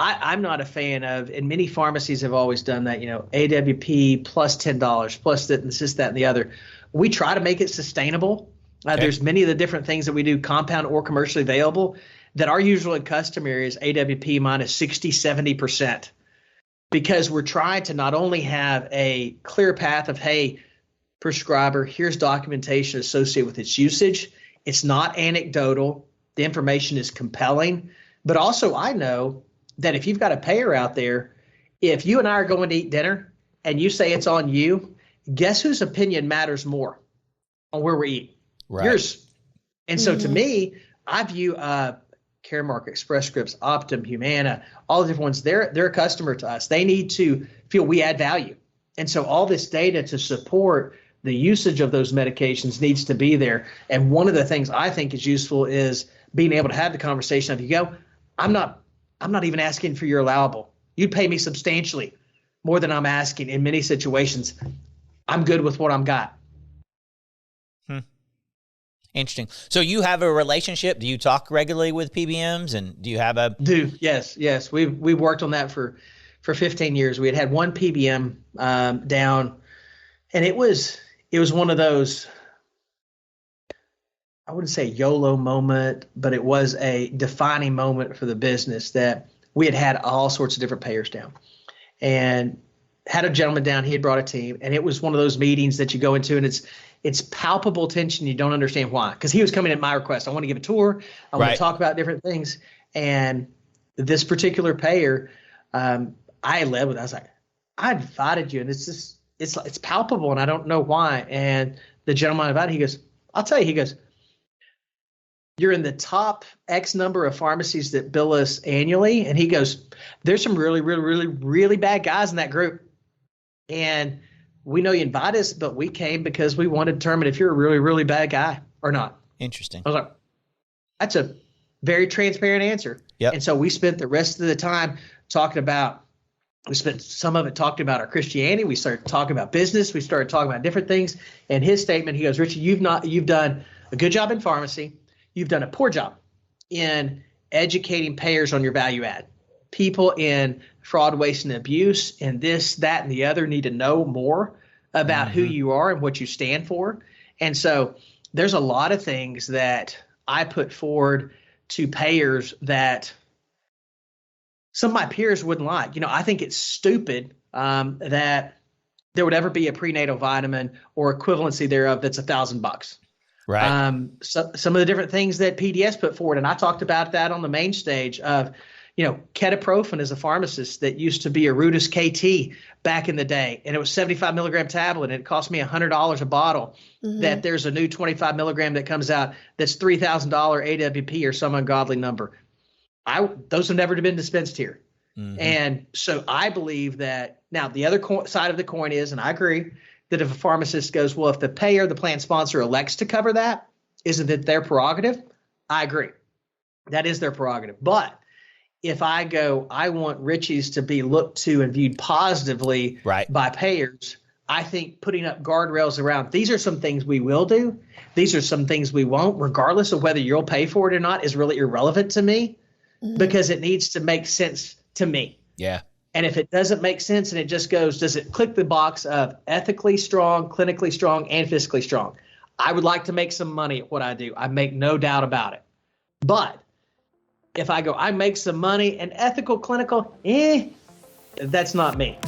I'm not a fan of, and many pharmacies have always done that, AWP plus $10, plus this, that, and the other. We try to make it sustainable. There's many of the different things that we do, compound or commercially available, that our usual and customary is AWP minus 60, 70%. Because we're trying to not only have a clear path of, hey, prescriber, here's documentation associated with its usage. It's not anecdotal. The information is compelling. But also I know that if you've got a payer out there, if you and I are going to eat dinner and you say it's on you, guess whose opinion matters more on where we eat? Right. Yours. And so to me, I view Caremark, Express Scripts, Optum, Humana, all the different ones, they're a customer to us. They need to feel we add value. And so all this data to support the usage of those medications needs to be there. And one of the things I think is useful is being able to have the conversation of, I'm not even asking for your allowable. You'd pay me substantially more than I'm asking in many situations. I'm good with what I'm got. Interesting. So you have a relationship. Do you talk regularly with PBMs, and do you have a? Yes. We've worked on that for 15 years. We had one PBM down, and it was one of those, I wouldn't say YOLO moment, but it was a defining moment for the business that we had all sorts of different payers down, and had a gentleman down. He had brought a team, and it was one of those meetings that you go into, and it's palpable tension. You don't understand why, because he was coming at my request. I want to give a tour. I want to talk about different things. And this particular payer, I led with. I was like, I invited you, and it's palpable, and I don't know why. And the gentleman invited, he goes, I'll tell you. He goes, you're in the top X number of pharmacies that bill us annually, and he goes, there's some really, really, really, really bad guys in that group, and we know you invite us, but we came because we want to determine if you're a really, really bad guy or not. Interesting. I was like, that's a very transparent answer. Yep. And so we spent the rest of the time we spent some of it talking about our Christianity. We started talking about business. We started talking about different things. And his statement, he goes, Richie, you've done a good job in pharmacy. You've done a poor job in educating payers on your value add. People in fraud, waste, and abuse, and this, that, and the other need to know more about who you are and what you stand for. And so there's a lot of things that I put forward to payers that some of my peers wouldn't like. I think it's stupid that there would ever be a prenatal vitamin or equivalency thereof that's $1,000. Right. So some of the different things that PDS put forward, and I talked about that on the main stage of, ketoprofen is a pharmacist that used to be a Rutus KT back in the day, and it was 75 milligram tablet, and it cost me $100 a bottle. That there's a new 25 milligram that comes out that's $3,000 AWP or some ungodly number. Those have never been dispensed here. And so I believe that now the other side of the coin is, and I agree, that if a pharmacist goes, well, if the payer, the plan sponsor elects to cover that, isn't it their prerogative? I agree. That is their prerogative. But if I go, I want Richie's to be looked to and viewed positively by payers, I think putting up guardrails around, these are some things we will do. These are some things we won't, regardless of whether you'll pay for it or not, is really irrelevant to me because it needs to make sense to me. Yeah. And if it doesn't make sense and it just goes, does it click the box of ethically strong, clinically strong, and fiscally strong? I would like to make some money at what I do. I make no doubt about it. But if I go, I make some money and ethical, clinical, that's not me.